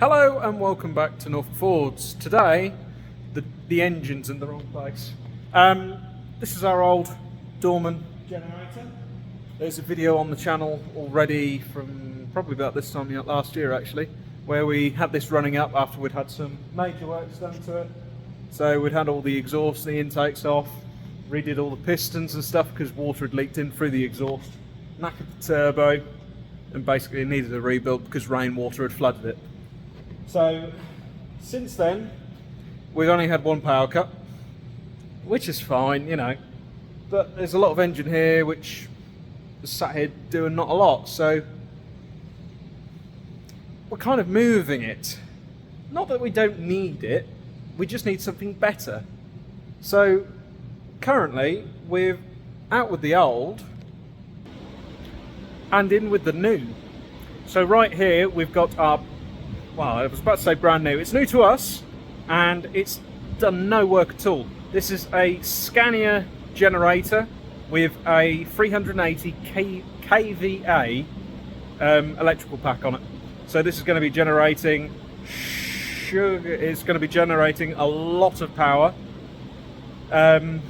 Hello and welcome back to Norfolk Fords. Today, the engine's in the wrong place. This is our old Dorman generator. There's a video on the channel already from probably about this time last year actually, where we had this running up after we'd had some major works done to it. So we'd had all the exhaust and the intakes off, redid all the pistons and stuff because water had leaked in through the exhaust, knackered the turbo, and basically it needed a rebuild because rainwater had flooded it. So since then we've only had one power cut, which is fine, you know, but there's a lot of engine here which is sat here doing not a lot, so we're kind of moving it. Not that we don't need it, we just need something better. So currently we're out with the old and in with the new. So right here we've got our, well, I was about to say brand new. It's new to us and it's done no work at all. This is a Scania generator with a 380 kVA electrical pack on it. So this is going to be generating it's going to be generating a lot of power, and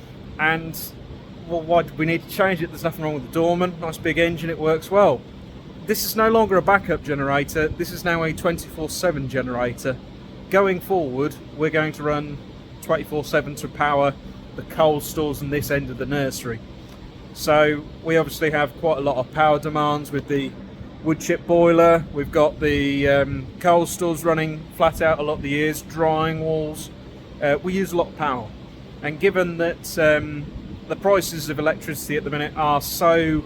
well, why do we need to change it? There's nothing wrong with the Dorman, nice big engine, it works well. This is no longer a backup generator, this is now a 24/7 generator. Going forward we're going to run 24/7 to power the coal stores and this end of the nursery. So we obviously have quite a lot of power demands with the wood chip boiler. We've got the coal stores running flat out a lot of the years, drying walls. We use a lot of power, and given that the prices of electricity at the minute are so,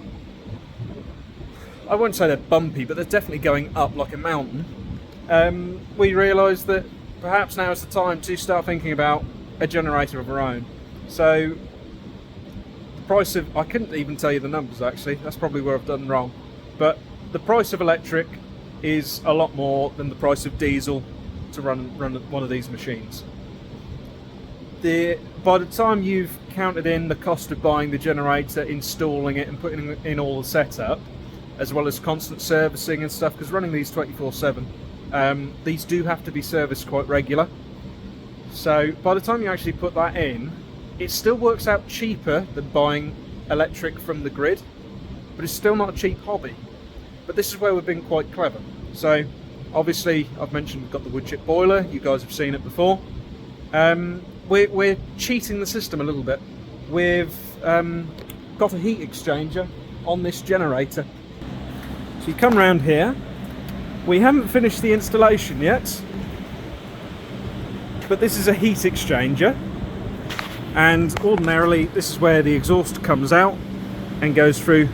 I won't say they're bumpy, but they're definitely going up like a mountain, we realised that perhaps now is the time to start thinking about a generator of our own. So the price of, I couldn't even tell you the numbers actually, that's probably where I've done wrong, but the price of electric is a lot more than the price of diesel to run one of these machines. By the time you've counted in the cost of buying the generator, installing it and putting in all the setup, as well as constant servicing and stuff, because running these 24/7, these do have to be serviced quite regular. So by the time you actually put that in, it still works out cheaper than buying electric from the grid, but it's still not a cheap hobby. But this is where we've been quite clever. So obviously I've mentioned we've got the wood chip boiler, you guys have seen it before. We're cheating the system a little bit. We've got a heat exchanger on this generator. So you come around here, we haven't finished the installation yet, but this is a heat exchanger, and ordinarily this is where the exhaust comes out and goes through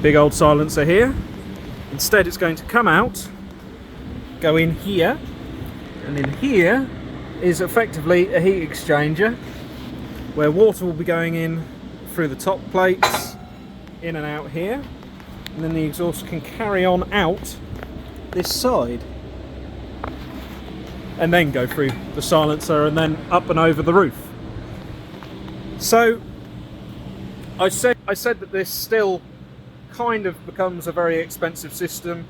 big old silencer here. Instead it's going to come out, go in here, and in here is effectively a heat exchanger where water will be going in through the top plates, in and out here, and then the exhaust can carry on out this side and then go through the silencer and then up and over the roof. So I said that this still kind of becomes a very expensive system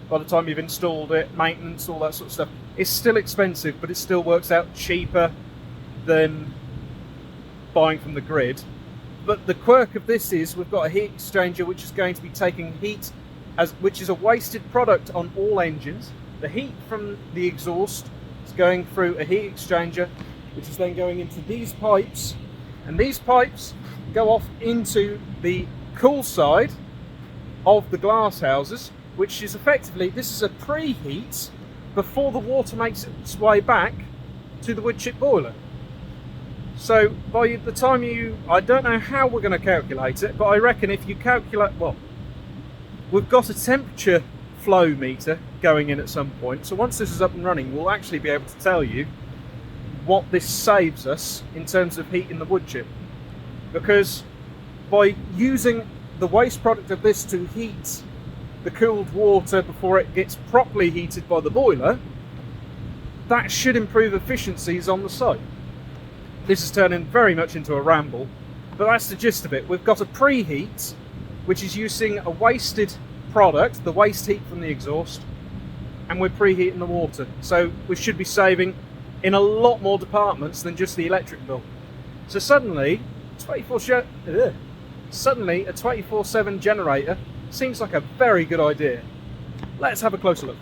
by the time you've installed it, maintenance, all that sort of stuff. It's still expensive, but it still works out cheaper than buying from the grid. But the quirk of this is we've got a heat exchanger which is going to be taking heat, which is a wasted product on all engines. The heat from the exhaust is going through a heat exchanger, which is then going into these pipes, and these pipes go off into the cool side of the glass houses, which is effectively, this is a preheat before the water makes its way back to the wood chip boiler. So by the time I don't know how we're going to calculate it, but I reckon if you calculate, well, we've got a temperature flow meter going in at some point, so once this is up and running we'll actually be able to tell you what this saves us in terms of heating the wood chip, because by using the waste product of this to heat the cooled water before it gets properly heated by the boiler, that should improve efficiencies on the site. This is turning very much into a ramble, but that's the gist of it. We've got a preheat which is using a wasted product, the waste heat from the exhaust, and we're preheating the water. So we should be saving in a lot more departments than just the electric bill. So suddenly, suddenly a 24/7 generator seems like a very good idea. Let's have a closer look.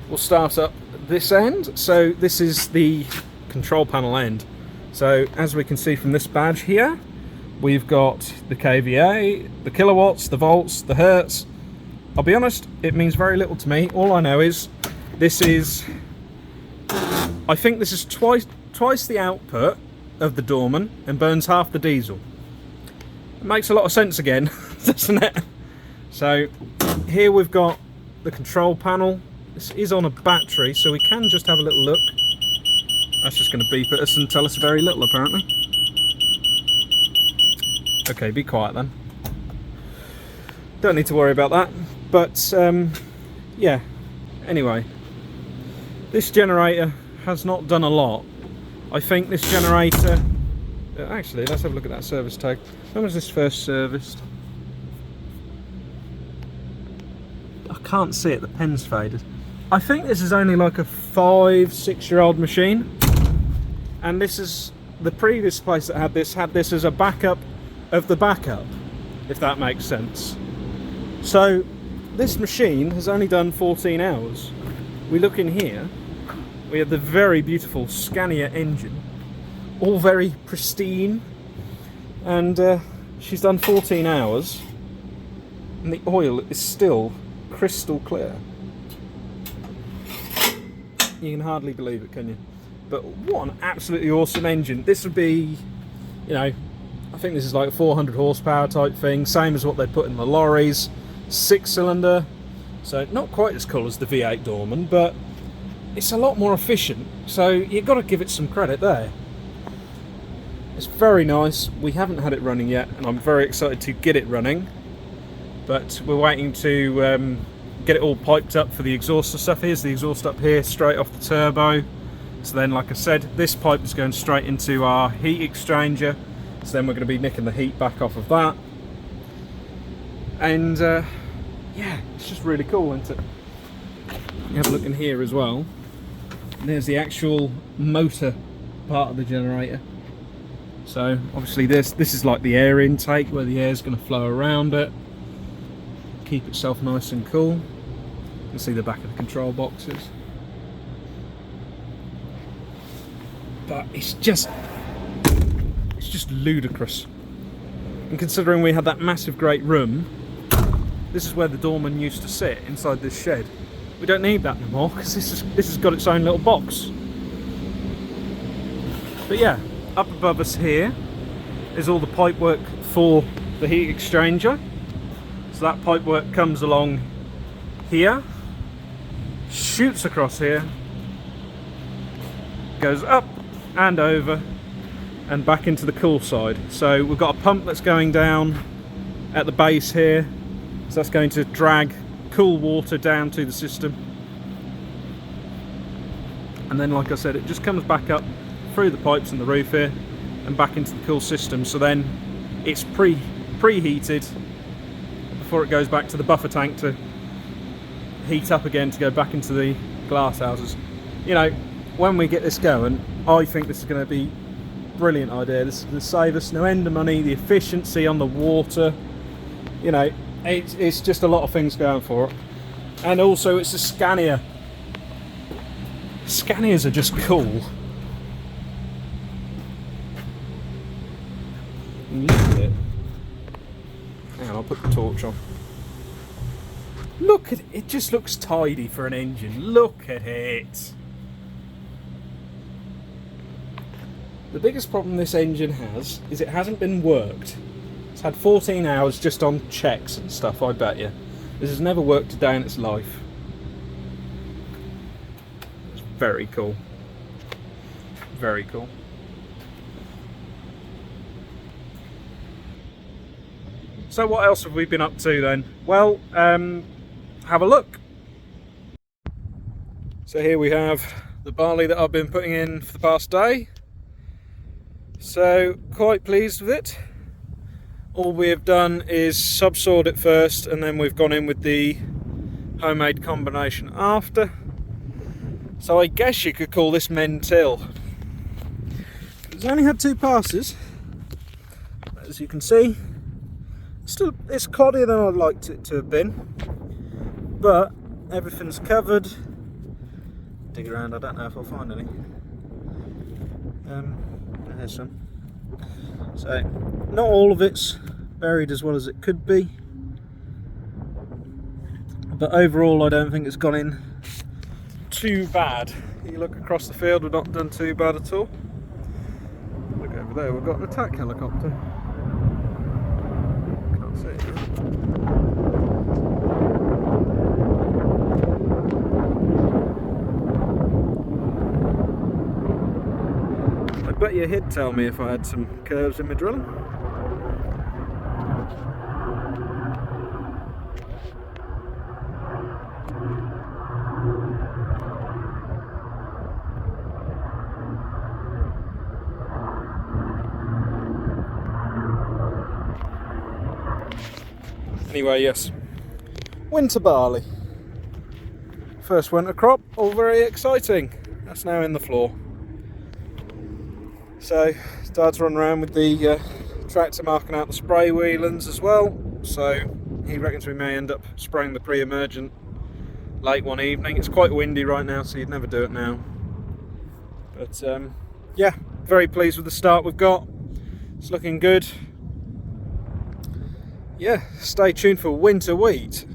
We'll start up this end. So this is the control panel end. So as we can see from this badge here, we've got the kVA, the kilowatts, the volts, the hertz. I'll be honest, it means very little to me. All I know is this is, I think this is twice the output of the Dorman and burns half the diesel. It makes a lot of sense again, doesn't it? So here we've got the control panel. This is on a battery, so we can just have a little look. That's just going to beep at us and tell us very little, apparently. Okay, be quiet then. Don't need to worry about that. But yeah, anyway, this generator has not done a lot. I think this generator, actually, let's have a look at that service tag. When was this first serviced? I can't see it, the pen's faded. I think this is only like a 5-6 year old machine, and this is the previous place that had this as a backup of the backup, if that makes sense. So this machine has only done 14 hours. We look in here, we have the very beautiful Scania engine, all very pristine, and she's done 14 hours and the oil is still crystal clear. You can hardly believe it, can you? But what an absolutely awesome engine. This would be, you know, I think this is like a 400 horsepower type thing, same as what they put in the lorries. 6-cylinder, so not quite as cool as the V8 Dorman, but it's a lot more efficient, so you've got to give it some credit there. It's very nice. We haven't had it running yet, and I'm very excited to get it running, but we're waiting to get it all piped up for the exhaust and stuff. Here's the exhaust up here, straight off the turbo. So then, like I said, this pipe is going straight into our heat exchanger, so then we're going to be nicking the heat back off of that. And yeah, it's just really cool, isn't it? You have a look in here as well. And there's the actual motor part of the generator. So obviously this is like the air intake, where the air is going to flow around it, keep itself nice and cool. You can see the back of the control boxes. But it's just ludicrous. And considering we had that massive great room, this is where the Dorman used to sit, inside this shed. We don't need that anymore because this has got its own little box. But yeah, up above us here is all the pipe work for the heat exchanger. So that pipe work comes along here, shoots across here, goes up and over and back into the cool side. So we've got a pump that's going down at the base here. So that's going to drag cool water down to the system, and then, like I said, it just comes back up through the pipes in the roof here and back into the cool system. So then it's preheated before it goes back to the buffer tank to heat up again to go back into the glass houses. You know, when we get this going, I think this is going to be a brilliant idea. This is going to save us no end of money, the efficiency on the water, you know. It's just a lot of things going for it. And also it's a Scania. Scanias are just cool. Look at it. Hang on, I'll put the torch on. Look at it, it just looks tidy for an engine. Look at it. The biggest problem this engine has is it hasn't been worked. It's had 14 hours just on checks and stuff, I bet you. This has never worked a day in its life. It's very cool. Very cool. So what else have we been up to then? Well, have a look. So here we have the barley that I've been putting in for the past day. So quite pleased with it. All we have done is subsoiled it first, and then we've gone in with the homemade combination after. So I guess you could call this men-till. It's only had 2 passes, as you can see. Still, it's cloddier than I'd liked it to have been, but everything's covered. Dig around, I don't know if I'll find any. There's some. So, not all of it's buried as well as it could be, but overall I don't think it's gone in too bad. You look across the field, we've not done too bad at all. Look over there, we've got an attack helicopter. Can't see it now. I bet you he'd tell me if I had some curves in my drilling. Anyway, yes, winter barley. First winter crop, all very exciting. That's now in the floor. So, Dad's run around with the tractor marking out the spray wheelings as well. So, he reckons we may end up spraying the pre-emergent late one evening. It's quite windy right now, so you'd never do it now. But yeah, very pleased with the start we've got. It's looking good. Yeah, stay tuned for winter wheat.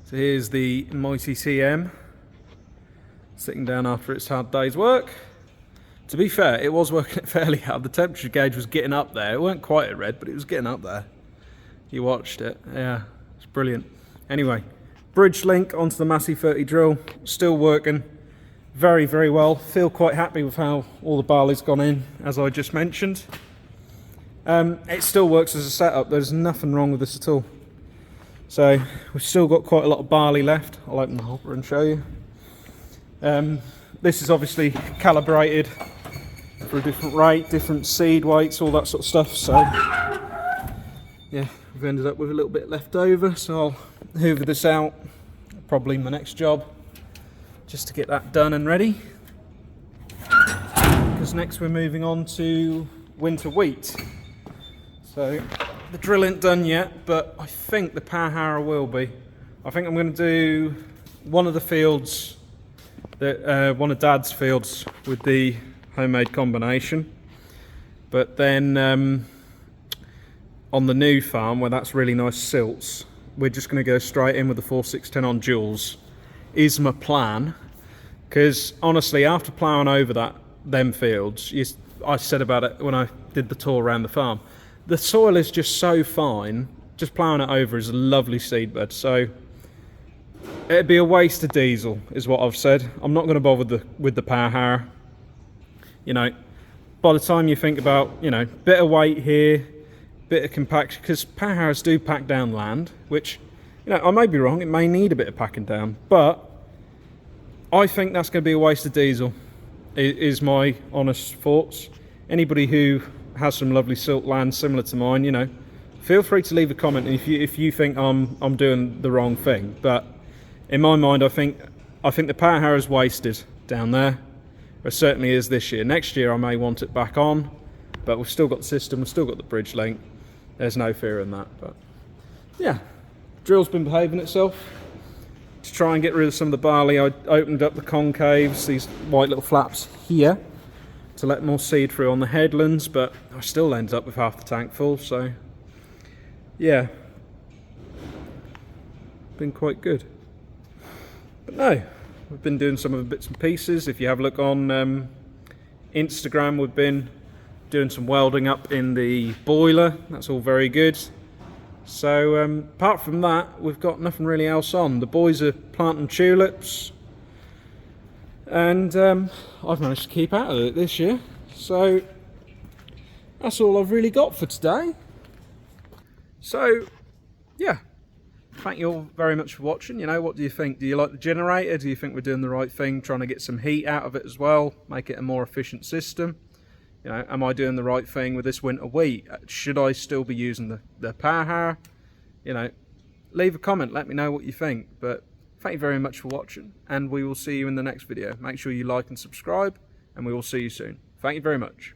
So here's the mighty CM sitting down after its hard day's work. To be fair, it was working fairly hard. The temperature gauge was getting up there. It weren't quite at red, but it was getting up there. You watched it. Yeah, it's brilliant. Anyway, bridge link onto the Massey 30 drill. Still working very, very well. Feel quite happy with how all the barley's gone in, as I just mentioned. It still works as a setup. There's nothing wrong with this at all. So we've still got quite a lot of barley left. I'll open the hopper and show you. This is obviously calibrated for a different rate, different seed weights, all that sort of stuff. So yeah, we've ended up with a little bit left over. So I'll hoover this out, probably my next job, just to get that done and ready. Because next we're moving on to winter wheat. So the drill ain't done yet, but I think the power harrow will be. I think I'm going to do one of the fields, one of Dad's fields with the homemade combination. But then on the new farm, where that's really nice silts, we're just going to go straight in with the 4610 on duals, is my plan. Because honestly, after ploughing over them fields, I said about it when I did the tour around the farm, the soil is just so fine, just ploughing it over is a lovely seedbed. So it'd be a waste of diesel, is what I've said. I'm not going to bother with the power harrow. You know, by the time you think about, you know, bit of weight here, bit of compaction, because power harrows do pack down land, which, you know, I may be wrong, it may need a bit of packing down, but I think that's going to be a waste of diesel, is my honest thoughts. Anybody who has some lovely silt land similar to mine, you know, feel free to leave a comment if you think I'm doing the wrong thing. But in my mind, I think the power harrow is wasted down there. It certainly is this year. Next year I may want it back on, but we've still got the system, we've still got the bridge link. There's no fear in that. But yeah, drill's been behaving itself. To try and get rid of some of the barley, I opened up the concaves, these white little flaps here, to let more seed through on the headlands, but I still ended up with half the tank full, so yeah, been quite good. But no, we've been doing some of the bits and pieces. If you have a look on Instagram, we've been doing some welding up in the boiler. That's all very good. So apart from that, we've got nothing really else on. The boys are planting tulips, and I've managed to keep out of it this year. So that's all I've really got for today. So yeah, thank you all very much for watching. You know, what do you think? Do you like the generator? Do you think we're doing the right thing, trying to get some heat out of it as well, make it a more efficient system? You know, am I doing the right thing with this winter wheat? Should I still be using the power harrow? You know, leave a comment, let me know what you think. But thank you very much for watching, and we will see you in the next video. Make sure you like and subscribe, and we will see you soon. Thank you very much.